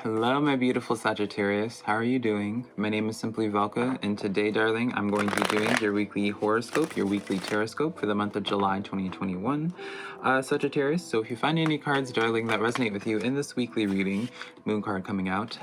Hello, my beautiful Sagittarius. How are you doing? My name is SimplyVelca, and today, darling, I'm going to be doing your weekly horoscope, your weekly taroscope for the month of July 2021, Sagittarius. So if you find any cards, darling, that resonate with you in this weekly reading, moon card coming out,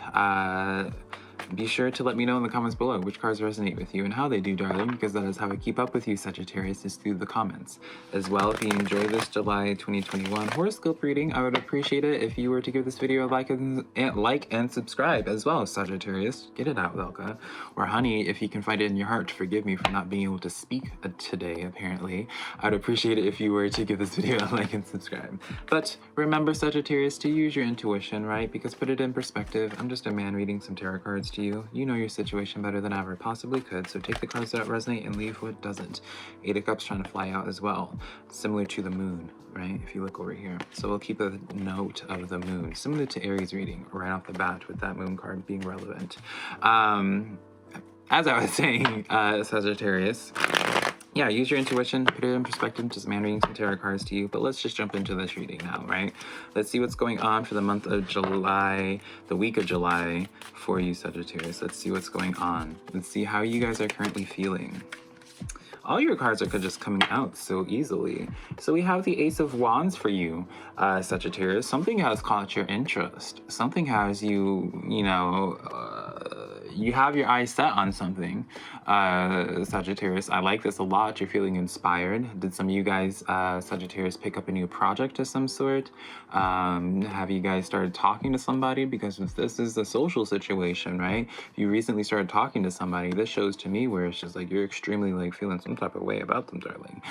be sure to let me know in the comments below which cards resonate with you and how they do, darling, because that is how I keep up with you, Sagittarius, is through the comments. As well, if you enjoy this July 2021 horoscope reading, I would appreciate it if you were to give this video a like and subscribe as well, Sagittarius. Get it out, Velka. Or honey, if you can find it in your heart to forgive me for not being able to speak today, apparently. I'd appreciate it if you were to give this video a like and subscribe. But remember, Sagittarius, to use your intuition, right? Because put it in perspective, I'm just a man reading some tarot cards to you. You know your situation better than I ever possibly could, so take the cards that resonate and leave what doesn't. Eight of Cups trying to fly out as well, similar to the moon, right? If you look over here. So we'll keep a note of the moon, similar to Aries reading right off the bat with that moon card being relevant. As I was saying, Sagittarius, yeah, use your intuition, put it in perspective, just man reading some tarot cards to you, but let's just jump into this reading now, right? Let's see what's going on for the month of July, the week of July for you, Sagittarius. Let's see what's going on. Let's see how you guys are currently feeling. All your cards are just coming out so easily. So we have the Ace of Wands for you, Sagittarius. Something has caught your interest. Something has you, you have your eyes set on something, Sagittarius. I like this a lot. You're feeling inspired. Did some of you guys, Sagittarius, pick up a new project of some sort? Have you guys started talking to somebody? Because if this is a social situation, right? If you recently started talking to somebody, this shows to me where it's just like you're extremely like feeling some type of way about them, darling.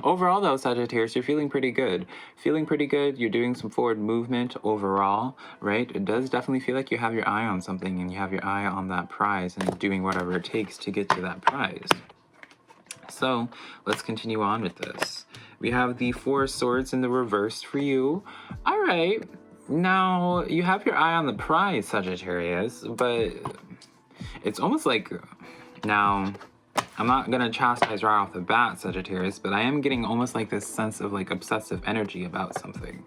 Overall, though, Sagittarius, you're feeling pretty good. Feeling pretty good. You're doing some forward movement overall, right? It does definitely feel like you have your eye on something and you have your eye on that prize and doing whatever it takes to get to that prize. So let's continue on with this. We have the Four of Swords in the reverse for you. All right. Now, you have your eye on the prize, Sagittarius, but it's almost like, now, I'm not going to chastise right off the bat, Sagittarius, but I am getting almost like this sense of like obsessive energy about something.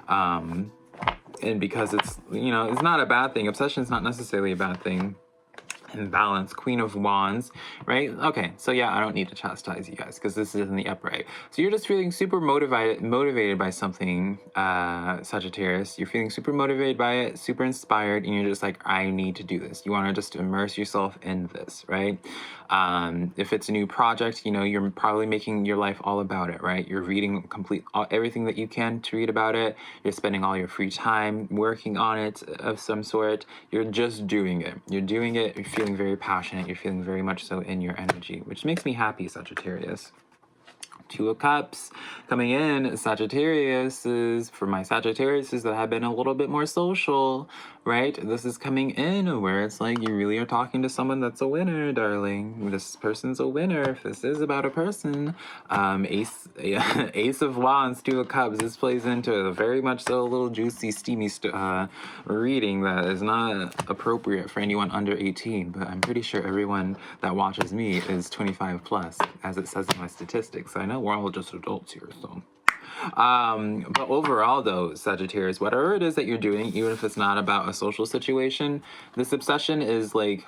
And because it's, it's not a bad thing. Obsession is not necessarily a bad thing. And balance, Queen of Wands, right? Okay, so yeah, I don't need to chastise you guys because this is in the upright. So you're just feeling super motivated by something, Sagittarius. You're feeling super motivated by it, super inspired, and you're just like, I need to do this. You want to just immerse yourself in this, right? If it's a new project, you're probably making your life all about it, right? You're reading everything that you can to read about it. You're spending all your free time working on it of some sort. You're just doing it. You're doing it. You're feeling very passionate. You're feeling very much so in your energy, which makes me happy, Sagittarius. Two of Cups coming in, Sagittarius is, for my Sagittariuses that have been a little bit more social, right? This is coming in where it's like you really are talking to someone that's a winner, darling. This person's a winner. If this is about a person, Ace of Wands, Two of Cups, this plays into a very much so a little juicy, steamy reading that is not appropriate for anyone under 18, but I'm pretty sure everyone that watches me is 25 plus, as it says in my statistics. I know we're all just adults here, so. But overall, though, Sagittarius, whatever it is that you're doing, even if it's not about a social situation, this obsession is like,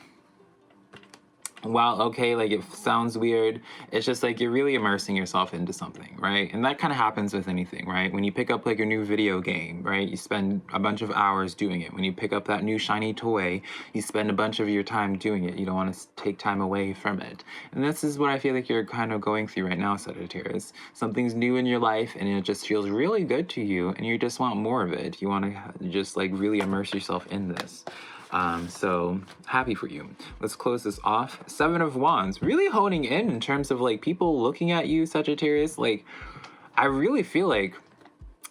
while okay, like it sounds weird, it's just like you're really immersing yourself into something, right? And that kind of happens with anything, right? When you pick up like a new video game, right? You spend a bunch of hours doing it. When you pick up that new shiny toy, you spend a bunch of your time doing it. You don't want to take time away from it. And this is what I feel like you're kind of going through right now, Sagittarius. Something's new in your life and it just feels really good to you and you just want more of it. You want to just like really immerse yourself in this. So happy for you. Let's close this off. Seven of Wands, really honing in terms of like people looking at you, Sagittarius. Like, I really feel like,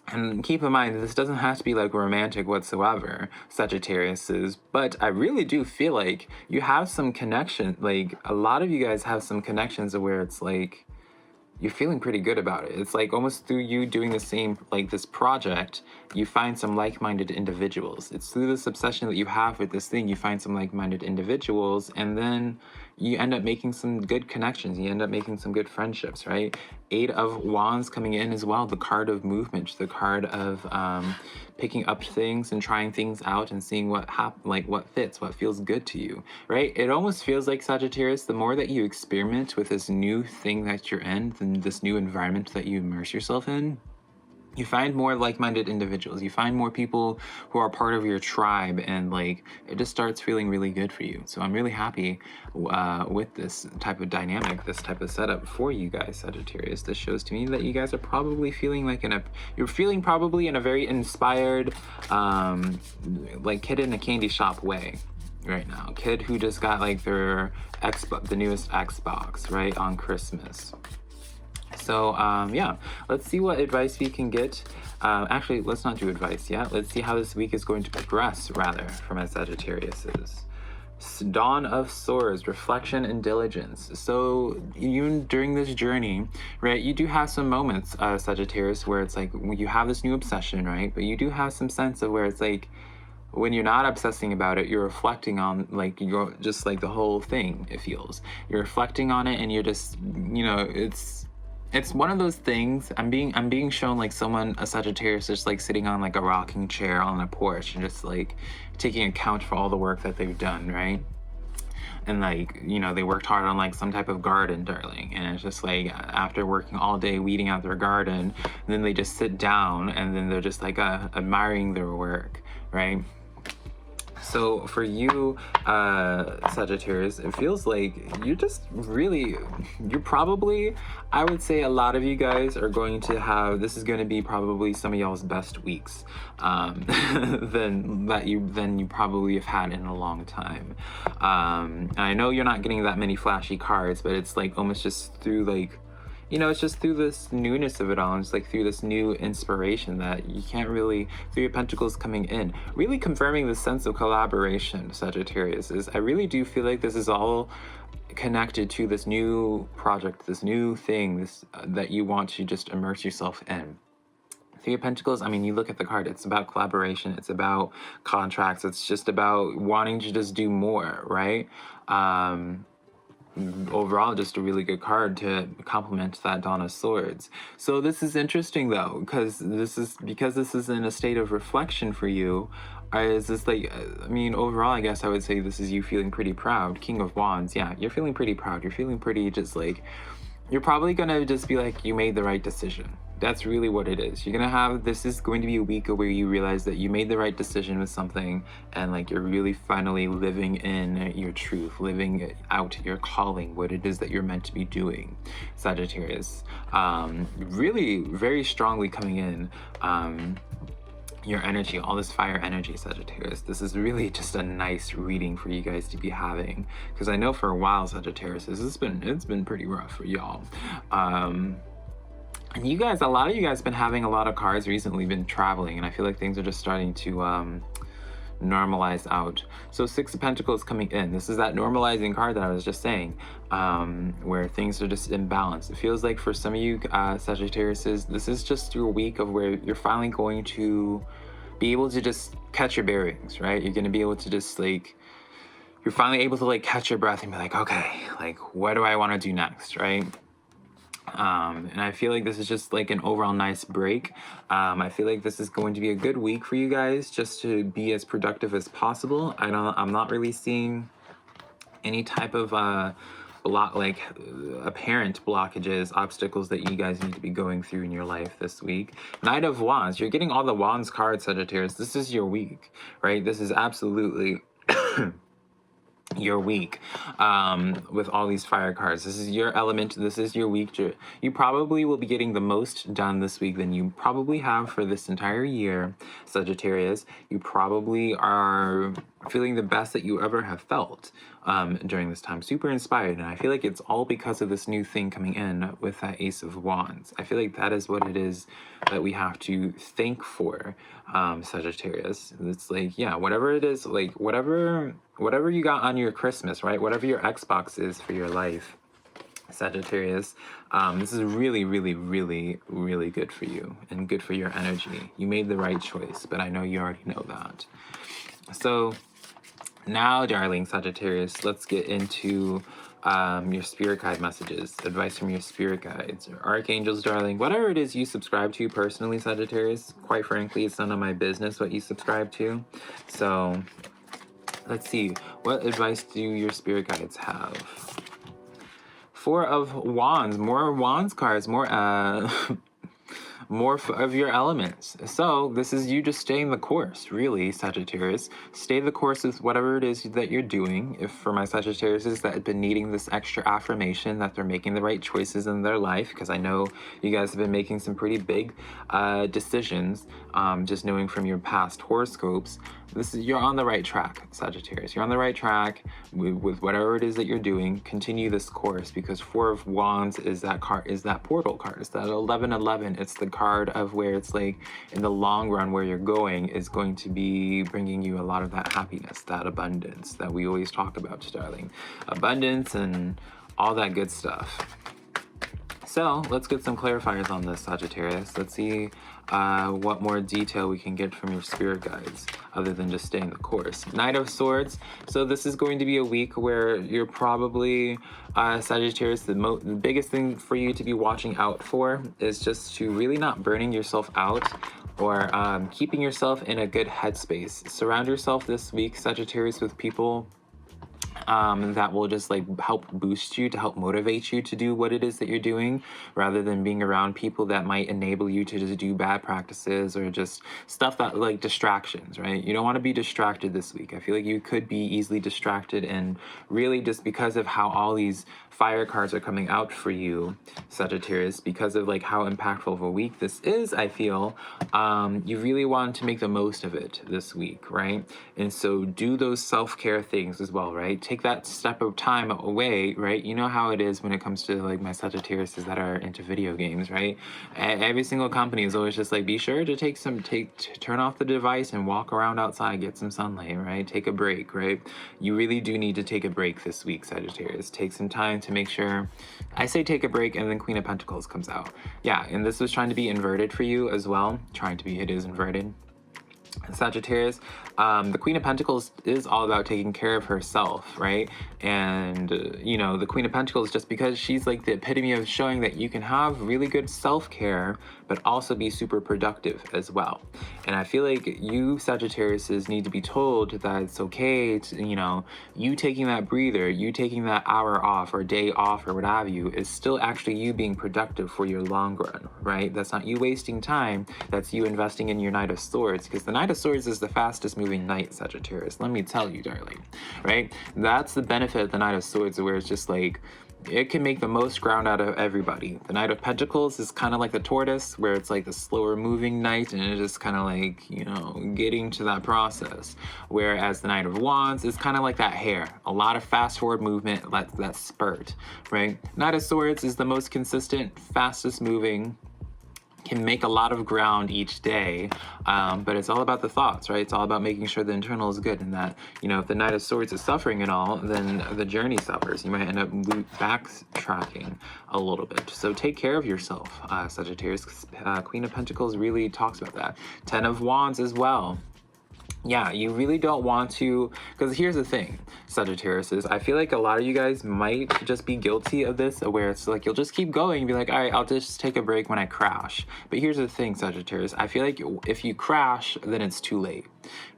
and keep in mind, this doesn't have to be like romantic whatsoever, Sagittariuses, but I really do feel like you have some connection. Like a lot of you guys have some connections where it's like, you're feeling pretty good about it. It's like almost through you doing the same, like this project, you find some like-minded individuals. It's through this obsession that you have with this thing, you find some like-minded individuals, and then you end up making some good connections. You end up making some good friendships, right? 8 of Wands coming in as well. The card of movement, the card of picking up things and trying things out and seeing what what fits, what feels good to you, right? It almost feels like, Sagittarius, the more that you experiment with this new thing that you're in, this new environment that you immerse yourself in, you find more like-minded individuals. You find more people who are part of your tribe, and like it just starts feeling really good for you. So I'm really happy with this type of dynamic, this type of setup for you guys, Sagittarius. This shows to me that you guys are probably feeling like you're feeling probably in a very inspired, like kid in a candy shop way right now. Kid who just got like the newest Xbox, right, on Christmas. So yeah, let's see what advice we can get. Actually, let's not do advice yet. Let's see how this week is going to progress, rather, for my Sagittariuses. Dawn of Swords, reflection and diligence. So even during this journey, right, you do have some moments, Sagittarius, where it's like you have this new obsession, right? But you do have some sense of where it's like, when you're not obsessing about it, you're reflecting on like you're just like the whole thing. It feels you're reflecting on it, and you're just, you know, it's one of those things. I'm being shown like a Sagittarius just like sitting on like a rocking chair on a porch and just like taking account for all the work that they've done, right? And like, you know, they worked hard on like some type of garden, darling, and it's just like after working all day weeding out their garden, then they just sit down and then they're just like admiring their work, right? So for you, Sagittarius, it feels like you're probably, I would say a lot of you guys are going to have, this is going to be probably some of y'all's best weeks than you probably have had in a long time. I know you're not getting that many flashy cards, but it's like almost just through like, you know, it's just through this newness of it all, and it's like through this new inspiration that you can't really, through your pentacles coming in, really confirming the sense of collaboration, Sagittarius, is I really do feel like this is all connected to this new project, this new thing, that you want to just immerse yourself in. Three of Pentacles, I mean, you look at the card, it's about collaboration, it's about contracts, it's just about wanting to just do more, right? Overall, just a really good card to complement that Dawn of Swords. So this is interesting though, because this is in a state of reflection for you. Is this like, I mean, overall, I guess I would say this is you feeling pretty proud. King of Wands, yeah, you're feeling pretty proud. You're feeling pretty just like, you're probably gonna just be like, you made the right decision. That's really what it is. You're gonna have, this is going to be a week where you realize that you made the right decision with something, and like you're really finally living in your truth, living out your calling, what it is that you're meant to be doing, Sagittarius. Really very strongly coming in, your energy, all this fire energy, Sagittarius. This is really just a nice reading for you guys to be having, because I know for a while, Sagittarius, it's been pretty rough for y'all. And you guys, a lot of you guys been having a lot of cards recently, been traveling, and I feel like things are just starting to normalize out. So Six of Pentacles coming in. This is that normalizing card that I was just saying, where things are just in balance. It feels like for some of you Sagittariuses, this is just your week of where you're finally going to be able to just catch your bearings, right? You're going to be able to just like, you're finally able to like catch your breath and be like, okay, like what do I want to do next, right? And I feel like this is just like an overall nice break. I feel like this is going to be a good week for you guys, just to be as productive as possible. I'm not really seeing any type of apparent blockages, obstacles that you guys need to be going through in your life this week. Knight of Wands, you're getting all the Wands cards, Sagittarius. This is your week, right? This is absolutely your week, with all these fire cards. This is your element. This is your week. You probably will be getting the most done this week than you probably have for this entire year, Sagittarius. You probably are feeling the best that you ever have felt during this time. Super inspired, and I feel like it's all because of this new thing coming in with that Ace of Wands. I feel like that is what it is that we have to thank for, Sagittarius. It's like, yeah, whatever it is, like whatever you got on your Christmas, right? Whatever your Xbox is for your life, Sagittarius, this is really, really, really, really good for you and good for your energy. You made the right choice, but I know you already know that. So now, darling Sagittarius, let's get into your spirit guide messages, advice from your spirit guides, or archangels, darling, whatever it is you subscribe to personally, Sagittarius. Quite frankly, it's none of my business what you subscribe to. So let's see, what advice do your spirit guides have? Four of Wands, more Wands cards, more more of your elements. So this is you just staying the course, really, Sagittarius. Stay the course with whatever it is that you're doing. If for my Sagittarius that have been needing this extra affirmation that they're making the right choices in their life, because I know you guys have been making some pretty big decisions, just knowing from your past horoscopes. You're on the right track, Sagittarius. You're on the right track with whatever it is that you're doing. Continue this course, because Four of Wands is that card, is that portal card. It's that 1111. It's the card of where it's like in the long run where you're going is going to be bringing you a lot of that happiness, that abundance that we always talk about, darling. Abundance and all that good stuff. So let's get some clarifiers on this, Sagittarius. Let's see what more detail we can get from your spirit guides other than just staying the course. Knight of Swords. So this is going to be a week where you're probably, Sagittarius, the biggest thing for you to be watching out for is just to really not burning yourself out or keeping yourself in a good headspace. Surround yourself this week, Sagittarius, with people that will just like help boost you, to help motivate you to do what it is that you're doing, rather than being around people that might enable you to just do bad practices or just stuff that like distractions, right? You don't want to be distracted this week. I feel like you could be easily distracted, and really just because of how all these fire cards are coming out for you, Sagittarius, because of like how impactful of a week this is, I feel you really want to make the most of it this week, right? And so do those self-care things as well, right? Take that step of time away, right? You know how it is when it comes to like my Sagittariuses that are into video games, right? Every single company is always just like, be sure to turn off the device and walk around outside, get some sunlight, right? Take a break, right? You really do need to take a break this week, Sagittarius. Take some time to make sure, I say take a break, and then Queen of Pentacles comes out. Yeah, and this was trying to be inverted for you as well. It is inverted. Sagittarius, the Queen of Pentacles is all about taking care of herself, right? And you know, the Queen of Pentacles, just because she's like the epitome of showing that you can have really good self-care but also be super productive as well. And I feel like you Sagittariuses need to be told that it's okay to, you know, you taking that breather, you taking that hour off or day off or what have you, is still actually you being productive for your long run, right? That's not you wasting time, that's you investing in your Knight of Swords, because the Knight of Swords is the fastest moving knight, Sagittarius. Let me tell you, darling, right? That's the benefit of the Knight of Swords, where it's just like, it can make the most ground out of everybody. The Knight of Pentacles is kind of like the tortoise, where it's like the slower moving knight, and it's just kind of like, you know, getting to that process. Whereas the Knight of Wands is kind of like that hare, a lot of fast forward movement, that spurt, right? Knight of Swords is the most consistent, fastest moving, can make a lot of ground each day, but it's all about the thoughts, right? It's all about making sure the internal is good, and that, you know, if the Knight of Swords is suffering at all, then the journey suffers. You might end up backtracking a little bit. So take care of yourself, Sagittarius. Queen of Pentacles really talks about that. 10 of Wands as well. Yeah, you really don't want to, because here's the thing, Sagittarius, is I feel like a lot of you guys might just be guilty of this, where it's like you'll just keep going and be like, all right, I'll just take a break when I crash. But here's the thing, Sagittarius, I feel like if you crash, then it's too late,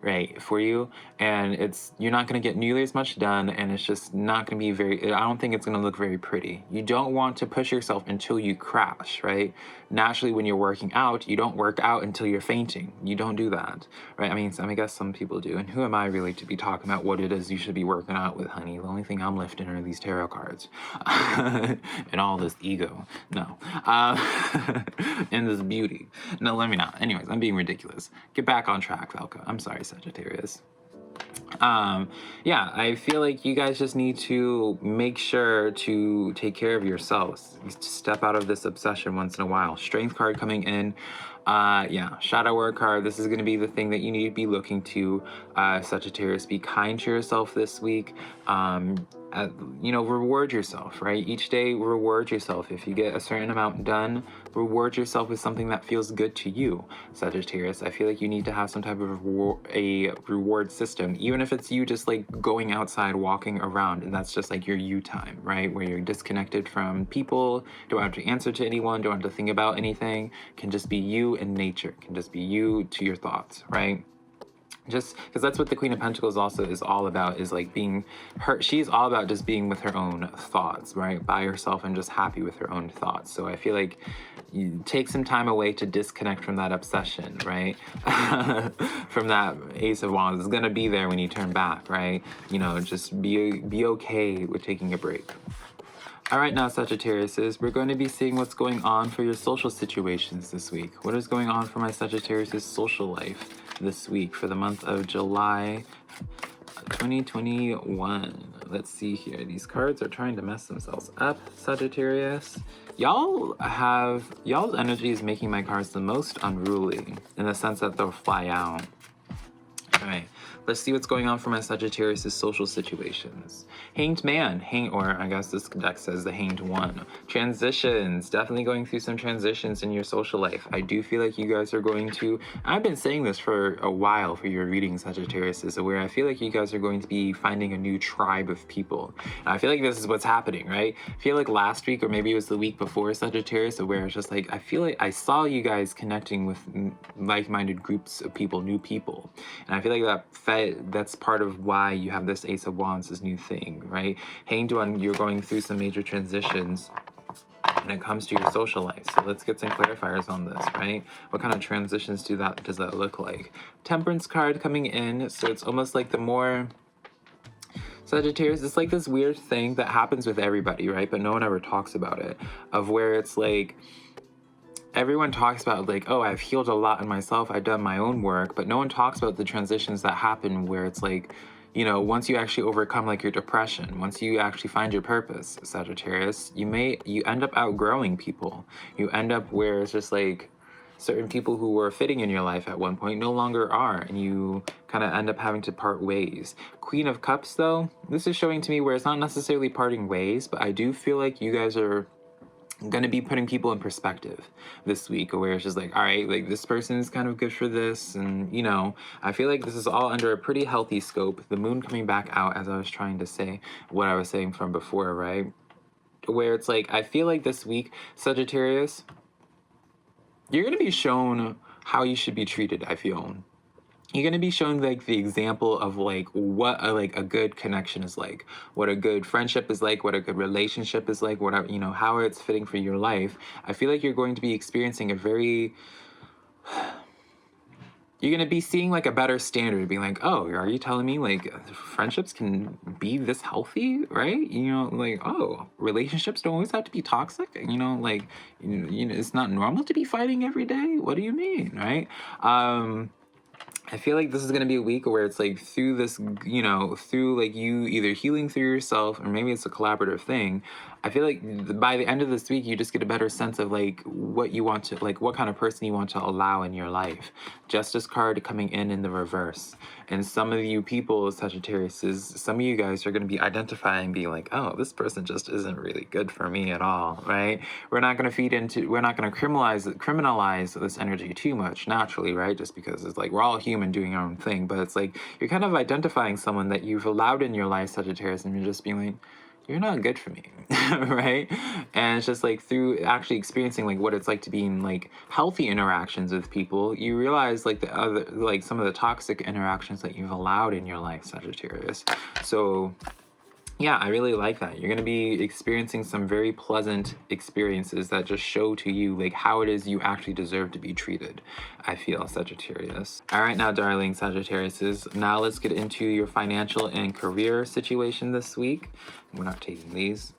right, for you, and you're not going to get nearly as much done, and it's just not going to be I don't think it's going to look very pretty. You don't want to push yourself until you crash, right? Naturally, when you're working out, you don't work out until you're fainting. You don't do that, right? I mean, I guess some people do, and who am I really to be talking about what it is you should be working out with, honey? The only thing I'm lifting are these tarot cards and all this ego. No. And this beauty. No, let me not. Anyways, I'm being ridiculous. Get back on track, Velca. I'm sorry, Sagittarius. Yeah, I feel like you guys just need to make sure to take care of yourselves. Step out of this obsession once in a while. Strength card coming in. Yeah, shadow work card. This is going to be the thing that you need to be looking to, Sagittarius. Be kind to yourself this week. Reward yourself, right? Each day, reward yourself. If you get a certain amount done, reward yourself with something that feels good to you, Sagittarius. I feel like you need to have some type of a reward system, even if it's you just like going outside, walking around, and that's just like your you time, right? Where you're disconnected from people, don't have to answer to anyone, don't have to think about anything, can just be you and nature, can just be you to your thoughts, right? Just because that's what the Queen of Pentacles also is all about, is like being her. She's all about just being with her own thoughts, right, by herself, and just happy with her own thoughts. So I feel like you take some time away to disconnect from that obsession, right? From that Ace of Wands. It's gonna be there when you turn back, right? Just be okay with taking a break. All right, now Sagittariuses, we're going to be seeing what's going on for your social situations this week. What is going on for my Sagittarius' social life this week for the month of July 2021? Let's see here. These cards are trying to mess themselves up, Sagittarius. Y'all's energy is making my cards the most unruly in the sense that they'll fly out. All right, let's see what's going on for my Sagittarius' social situations. Hanged Man, or I guess this deck says the Hanged One. Transitions, definitely going through some transitions in your social life. I do feel like you guys are going to, I've been saying this for a while for your reading, Sagittarius, where I feel like you guys are going to be finding a new tribe of people. And I feel like this is what's happening, right? I feel like last week, or maybe it was the week before, Sagittarius, where it's just like, I feel like I saw you guys connecting with like-minded groups of people, new people. And I feel like that's part of why you have this Ace of Wands, this new thing, right? Hanged One, you're going through some major transitions when it comes to your social life. So let's get some clarifiers on this, right? What kind of transitions does that look like? Temperance card coming in, so it's almost like the more Sagittarius, it's like this weird thing that happens with everybody, right? But no one ever talks about it, of where it's like everyone talks about like, oh, I've healed a lot in myself, I've done my own work, but no one talks about the transitions that happen where it's like, once you actually overcome like your depression, once you actually find your purpose, Sagittarius, you end up outgrowing people. You end up where it's just like certain people who were fitting in your life at one point no longer are, and you kind of end up having to part ways. Queen of Cups, though, this is showing to me where it's not necessarily parting ways, but I do feel like you guys are going to be putting people in perspective this week, where it's just like, all right, like this person is kind of good for this, and I feel like this is all under a pretty healthy scope. The moon coming back out, as I was trying to say what I was saying from before, right? Where it's like, I feel like this week, Sagittarius, you're going to be shown how you should be treated. I feel you're going to be shown like the example of like what a good connection is like, what a good friendship is like, what a good relationship is like, whatever, how it's fitting for your life. I feel like you're going to be experiencing you're going to be seeing like a better standard, being like, oh, are you telling me like friendships can be this healthy, right? Like, oh, relationships don't always have to be toxic, it's not normal to be fighting every day. What do you mean, right? I feel like this is going to be a week where it's like through this, through like you either healing through yourself, or maybe it's a collaborative thing. I feel like by the end of this week, you just get a better sense of like what you want to, like what kind of person you want to allow in your life. Justice card coming in the reverse. And some of you people, Sagittarius, some of you guys are going to be identifying, being like, oh, this person just isn't really good for me at all, right? We're not going to criminalize this energy too much naturally, right? Just because it's like we're all human doing our own thing, but it's like you're kind of identifying someone that you've allowed in your life, Sagittarius, and you're just being like, you're not good for me, right? And it's just like through actually experiencing like what it's like to be in like healthy interactions with people, you realize like some of the toxic interactions that you've allowed in your life, Sagittarius. So yeah, I really like that. You're going to be experiencing some very pleasant experiences that just show to you like how it is you actually deserve to be treated, I feel, Sagittarius. All right, now, darling Sagittariuses, now let's get into your financial and career situation this week. We're not taking these.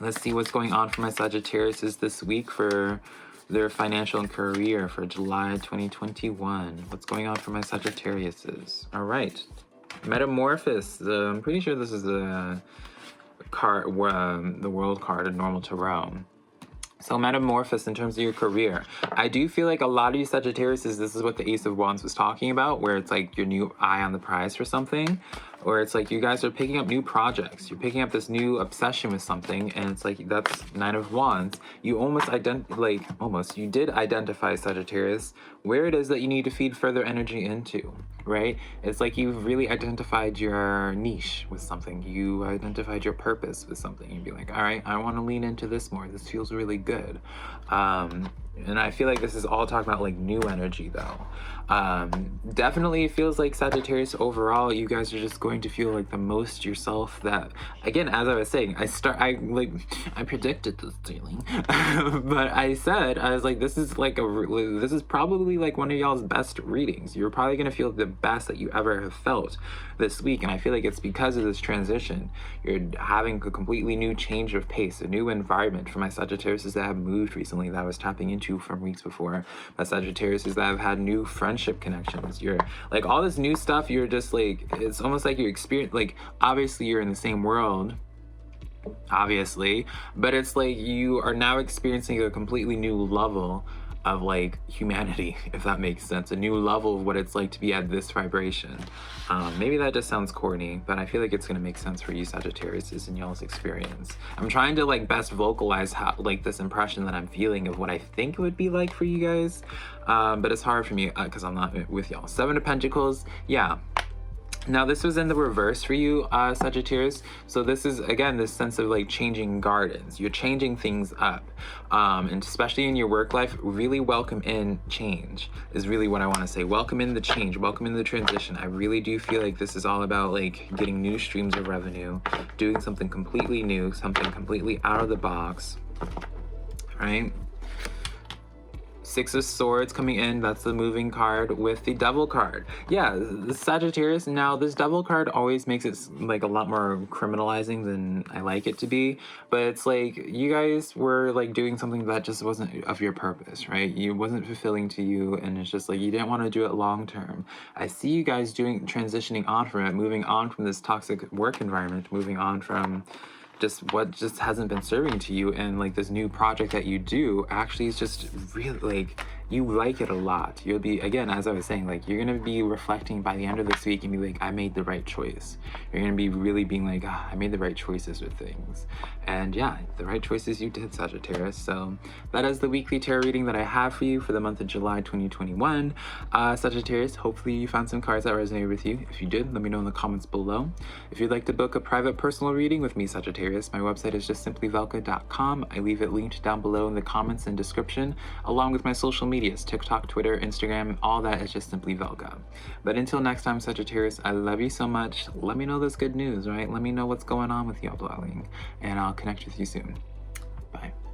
Let's see what's going on for my Sagittariuses this week for their financial and career for July 2021. What's going on for my Sagittariuses? All right. Metamorphosis. I'm pretty sure this is a card, the World card, a normal tarot. So metamorphosis in terms of your career. I do feel like a lot of you Sagittarius, this is what the Ace of Wands was talking about, where it's like your new eye on the prize for something, or it's like you guys are picking up new projects. You're picking up this new obsession with something, and it's like that's Nine of Wands. You you did identify, Sagittarius, where it is that you need to feed further energy into, right? It's like you've really identified your niche with something. You identified your purpose with something. You'd be like, all right, I want to lean into this more. This feels really good. And I feel like this is all talking about like new energy though. Definitely feels like Sagittarius overall, you guys are just going to feel like the most yourself. That, again, as I was saying, I predicted this feeling, but I was like, this is probably like one of y'all's best readings. You're probably going to feel the best that you ever have felt this week. And I feel like it's because of this transition. You're having a completely new change of pace, a new environment. For my Sagittarius that have moved recently, that I was tapping into from weeks before. My Sagittarius that have had new friendship connections. You're like all this new stuff. You're just like, it's almost like you experience, like, obviously you're in the same world, obviously, but it's like you are now experiencing a completely new level of like humanity, if that makes sense. A new level of what it's like to be at this vibration. Maybe that just sounds corny, but I feel like it's gonna make sense for you Sagittarius in y'all's experience. I'm trying to like best vocalize how, like, this impression that I'm feeling of what I think it would be like for you guys, but it's hard for me because I'm not with y'all. Seven of Pentacles, yeah. Now this was in the reverse for you, Sagittarius. So this is, again, this sense of like changing gardens. You're changing things up. And especially in your work life, really welcome in change is really what I want to say. Welcome in the change, welcome in the transition. I really do feel like this is all about like getting new streams of revenue, doing something completely new, something completely out of the box, right? Six of Swords coming in, that's the moving card with the Devil card. Yeah, the Sagittarius, now this Devil card always makes it like a lot more criminalizing than I like it to be, but it's like you guys were like doing something that just wasn't of your purpose, right? It wasn't fulfilling to you, and it's just like you didn't want to do it long term. I see you guys transitioning on from it, moving on from this toxic work environment, moving on from just what just hasn't been serving to you, and like this new project that you do actually is just really like you like it a lot. You'll be, again, as I was saying, like you're gonna be reflecting by the end of this week and be like, I made the right choice. You're gonna be really being like, I made the right choices with things. And yeah, the right choices you did, Sagittarius. So that is the weekly tarot reading that I have for you for the month of July 2021. Sagittarius, hopefully you found some cards that resonated with you. If you did, let me know in the comments below. If you'd like to book a private personal reading with me, Sagittarius, my website is just simplyvelca.com. I leave it linked down below in the comments and description, along with my social medias, TikTok, Twitter, Instagram, all that is just SimplyVelca. But until next time, Sagittarius, I love you so much. Let me know this good news, right? Let me know what's going on with y'all, darling, and I'll connect with you soon.